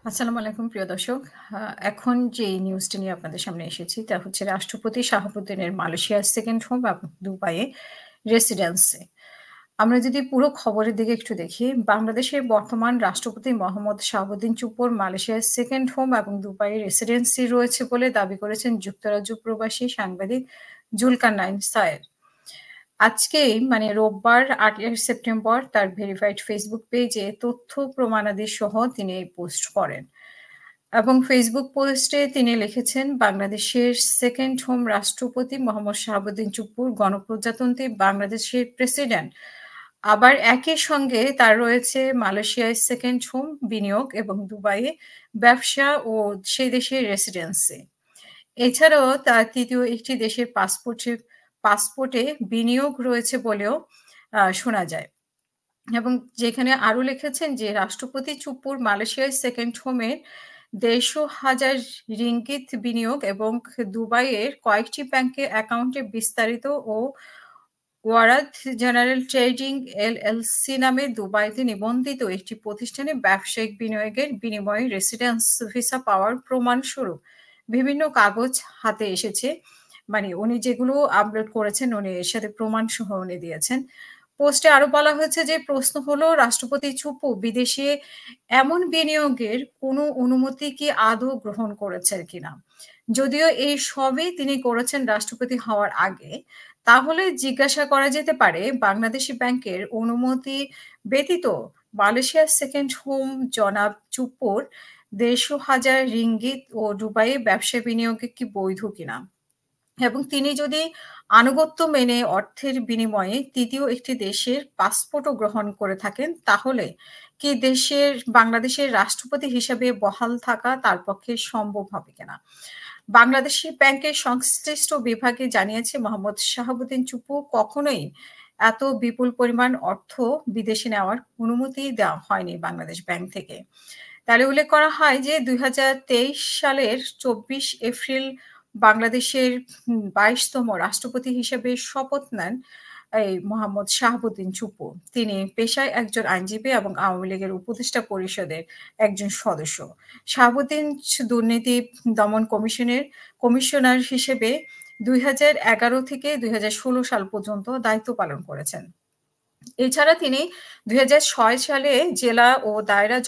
আসসালামু আলাইকুম প্রিয় দর্শক। এখন যে নিউজটি নিয়ে আপনাদের সামনে এসেছি তা হচ্ছে রাষ্ট্রপতি শাহাবুদ্দিনের মালয়েশিয়ার সেকেন্ড হোম এবং দুবাইয়ে রেসিডেন্সি। আমরা যদি পুরো খবরের দিকে একটু দেখি, বাংলাদেশের বর্তমান রাষ্ট্রপতি মোহাম্মদ শাহাবুদ্দিন চুপ্পুর মালয়েশিয়ার সেকেন্ড হোম এবং দুবাইয়ে রেসিডেন্সি রয়েছে বলে দাবি করেছেন যুক্তরাজ্য প্রবাসী সাংবাদিক জুলকারনাইন সায়ের। আজকেই মানে রোববার ৮ সেপ্টেম্বর তার ভেরিফাইড ফেসবুক পেজে তথ্য প্রমাণাদি সহ তিনি এই পোস্ট করেন। এবং ফেসবুক পোস্টে তিনি লিখেছেন, বাংলাদেশের সেকেন্ড হোম রাষ্ট্রপতি মোহাম্মদ শাহাবুদ্দিন চুপ্পুর গণপ্রজাতন্ত্রী বাংলাদেশের প্রেসিডেন্ট। আবার একই সঙ্গে তার রয়েছে মালয়েশিয়ায় সেকেন্ড হোম বিনিয়োগ এবং দুবাইয়ে ব্যবসা ও সেই দেশের রেসিডেন্সি। এছাড়াও তার তৃতীয় একটি দেশের পাসপোর্টে বিনিয়োগ রয়েছে বলেও শোনা যায়। এবং যেখানে আরো লিখেছেন যে রাষ্ট্রপতি চুপ্পুর মালয়েশিয়ার সেকেন্ড হোমে ১৫০,০০০ রিঙ্গিত বিনিয়োগ এবং দুবাইয়ের কয়েকটি ব্যাংকে অ্যাকাউন্টে বিস্তারিত ও ওয়ারাদ জেনারেল ট্রেডিং এলএলসি নামে দুবাইতে নিবন্ধিত একটি প্রতিষ্ঠানে ব্যবসায়িক বিনিয়োগের বিনিময়ে রেসিডেন্স ভিসা পাওয়ার প্রমাণস্বরূপ বিভিন্ন কাগজ হাতে এসেছে। মানে উনি যেগুলো আপলোড করেছেন উনি এর সাথে প্রমাণ সহ উনি দিয়েছেন। পোস্টে আরো বলা হয়েছে যে প্রশ্ন হলো রাষ্ট্রপতি চুপ্পু বিদেশে এমন বিনিয়োগের কোনো অনুমতি কি আদৌ গ্রহণ করেছেন কিনা? যদিও এই সবই তিনি করেছেন রাষ্ট্রপতি হওয়ার আগে। তাহলে জিজ্ঞাসা করা যেতে পারে বাংলাদেশী ব্যাংকের অনুমতি ব্যতীত মালয়েশিয়ার সেকেন্ড হোম জনাব চুপ্পুর ১৫০,০০০ রিঙ্গিত ও দুবাইয়ে ব্যবসা বিনিয়োগে কি বৈধ কিনা? এবং তিনি যদি আনুগত্য মেনে অর্থের বিনিময়ে তৃতীয় একটি দেশের পাসপোর্টও গ্রহণ করে থাকেন, তাহলে কি বাংলাদেশের রাষ্ট্রপতি হিসেবে বহাল থাকা তার পক্ষে সম্ভব হবে কিনা? বাংলাদেশী ব্যাংকের সংশ্লিষ্ট বিভাগে জানিয়েছে মোহাম্মদ শাহাবুদ্দিন চুপ্পু কখনোই এত বিপুল পরিমাণ অর্থ বিদেশে নেওয়ার অনুমতি দেওয়া হয়নি বাংলাদেশ ব্যাংক থেকে। তাহলে উল্লেখ করা হয় যে ২০২৩ সালের ২৪ এপ্রিল বাংলাদেশের ২২তম রাষ্ট্রপতি হিসেবে শপথ নেন এই মোহাম্মদ শাহাবুদ্দিন চুপ্পু। তিনি পেশায় একজন আইনজীবী এবং আওয়ামী লীগের উপদেষ্টা পরিষদের একজন সদস্য। শাহাবুদ্দিন দুর্নীতি দমন কমিশনার হিসেবে ২০১১ থেকে ২০১৬ সাল পর্যন্ত দায়িত্ব পালন করেছেন। এছাড়া তিনি ২০০৬ সালে জেলা ও দায়রা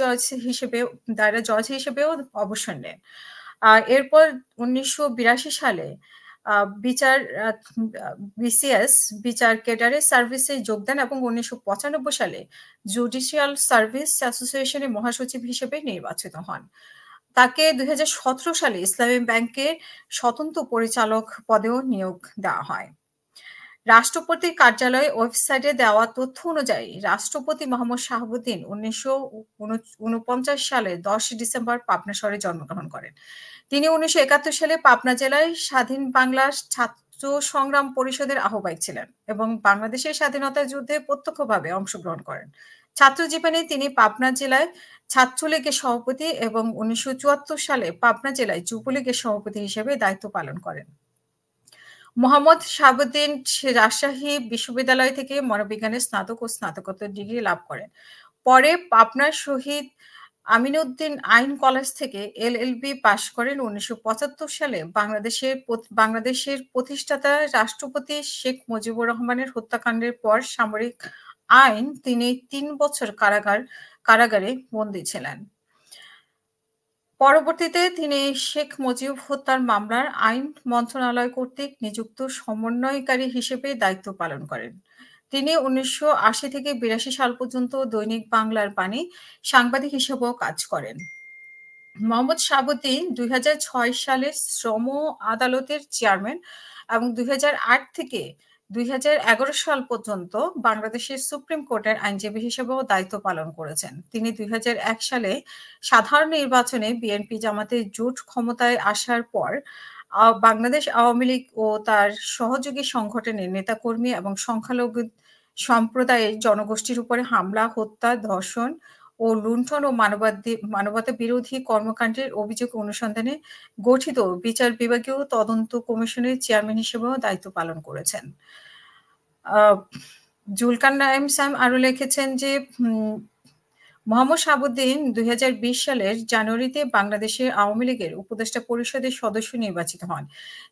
জজ হিসেবেও অবসর নেন। এরপর ১৯৮২ সালে আ বিচার আ আ বিসিএস বিচার ক্যাডারে সার্ভিসে যোগ দেন এবং ১৯৯৫ সালে জুডিশিয়াল সার্ভিস অ্যাসোসিয়েশনের মহাসচিব হিসেবে নির্বাচিত হন। তাকে ২০১৭ সালে ইসলামী ব্যাংকের স্বতন্ত্র পরিচালক পদেও নিয়োগ দেওয়া হয়। রাষ্ট্রপতির কার্যালয়ের ওয়েবসাইটে দেওয়া তথ্য অনুযায়ী রাষ্ট্রপতি মোহাম্মদ শাহাবুদ্দিন ১৯৪৯ সালের ১০ ডিসেম্বর পাবনা শহরে জন্মগ্রহণ করেন। তিনি ১৯৭১ সালে পাবনা জেলায় স্বাধীন বাংলা ছাত্র সংগ্রাম পরিষদের আহ্বায়ক ছিলেন এবং বাংলাদেশের স্বাধীনতা যুদ্ধে প্রত্যক্ষভাবে অংশগ্রহণ করেন। ছাত্র জীবনে তিনি পাবনা জেলায় ছাত্রলীগের সভাপতি এবং ১৯৭৪ সালে পাবনা জেলায় যুবলীগের সভাপতি হিসেবে দায়িত্ব পালন করেন। মোহাম্মদ শাহাবুদ্দিন রাজশাহী বিশ্ববিদ্যালয় থেকে মনোবিজ্ঞানে স্নাতক ও স্নাতকোত্তর ডিগ্রি লাভ করেন। পরে পাবনার শহীদ আমিনউদ্দিন আইন কলেজ থেকে এলএলবি পাশ করেন। ১৯৭৫ সালে বাংলাদেশের প্রতিষ্ঠাতা রাষ্ট্রপতি শেখ মুজিবুর রহমানের হত্যাকাণ্ডের পর সামরিক আইন তিনি ৩ বছর কারাগারে বন্দী ছিলেন। পরবর্তীতে তিনি শেখ মুজিব হত্যার মামলার আইন মন্ত্রণালয় কর্তৃক নিযুক্ত সমন্বয়কারী হিসেবে দায়িত্ব পালন করেন। তিনি ১৯৮০ থেকে ৮২ সাল পর্যন্ত দৈনিক বাংলার বাণী সাংবাদিক হিসেবেও কাজ করেন। মোহাম্মদ শাহাবুদ্দিন ২০০৬ সালে শ্রম আদালতের চেয়ারম্যান এবং ২০০৮ থেকে ২০১১ সাল পর্যন্ত বাংলাদেশের সুপ্রিম কোর্টের আইনজীবী হিসেবেও দায়িত্ব পালন করেছেন। তিনি ২০০১ সালে সাধারণ নির্বাচনে বিএনপি জামাতের জোট ক্ষমতায় আসার পর বাংলাদেশ আওয়ামী লীগ ও তার সহযোগী সংগঠনের নেতাকর্মী এবং সংখ্যালঘু সম্প্রদায়ের জনগোষ্ঠীর উপরে হামলা, হত্যা, ধর্ষণ ও লুণ্ঠন ও মানবতা বিরোধী কর্মকাণ্ডের অভিযোগ অনুসন্ধানে গঠিত বিচার বিভাগীয় তদন্ত কমিশনের চেয়ারম্যান হিসেবেও দায়িত্ব পালন করেছেন। আ জুলকার নাইম সাম আরো লিখেছেন যে মোহাম্মদ শাহাবুদ্দিন ২০২০ সালের জানুয়ারিতে বাংলাদেশের আওয়ামী লীগের উপদেষ্টা পরিষদের সদস্য নির্বাচিত হন।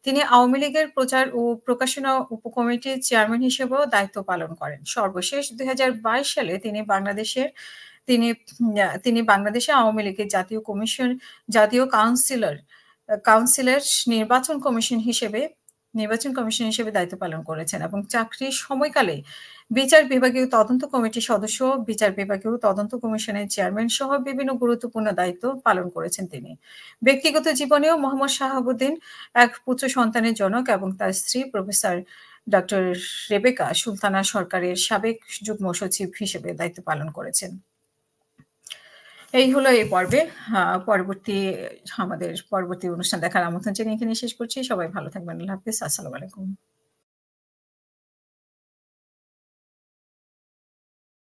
তিনি আওয়ামী লীগের প্রচার ও প্রকাশনা উপকমিটির চেয়ারম্যান হিসেবেও দায়িত্ব পালন করেন। সর্বশেষ ২০২২ সালে তিনি বাংলাদেশে আওয়ামী লীগের জাতীয় কাউন্সিলের নির্বাচন কমিশন হিসেবে দায়িত্ব পালন করেছেন এবং চাকরির সময়কালে বিচার বিভাগীয় তদন্ত কমিটির সদস্য, বিচার বিভাগীয় তদন্ত কমিশনের চেয়ারম্যান সহ বিভিন্ন গুরুত্বপূর্ণ দায়িত্ব পালন করেছেন তিনি। ব্যক্তিগত জীবনেও মোহাম্মদ শাহাবুদ্দিন এক পুত্র সন্তানের জনক এবং তার স্ত্রী প্রফেসর ডক্টর রেবেকা সুলতানা সরকারের সাবেক যুগ্ম সচিব হিসেবে দায়িত্ব পালন করেছেন। এই হলো এই পর্বে। আমাদের পরবর্তী অনুষ্ঠান দেখার আমন্ত্রণ জানিয়ে এখানে শেষ করছি। সবাই ভালো থাকবেন। আল্লাহ হাফেজ। আসসালামু আলাইকুম।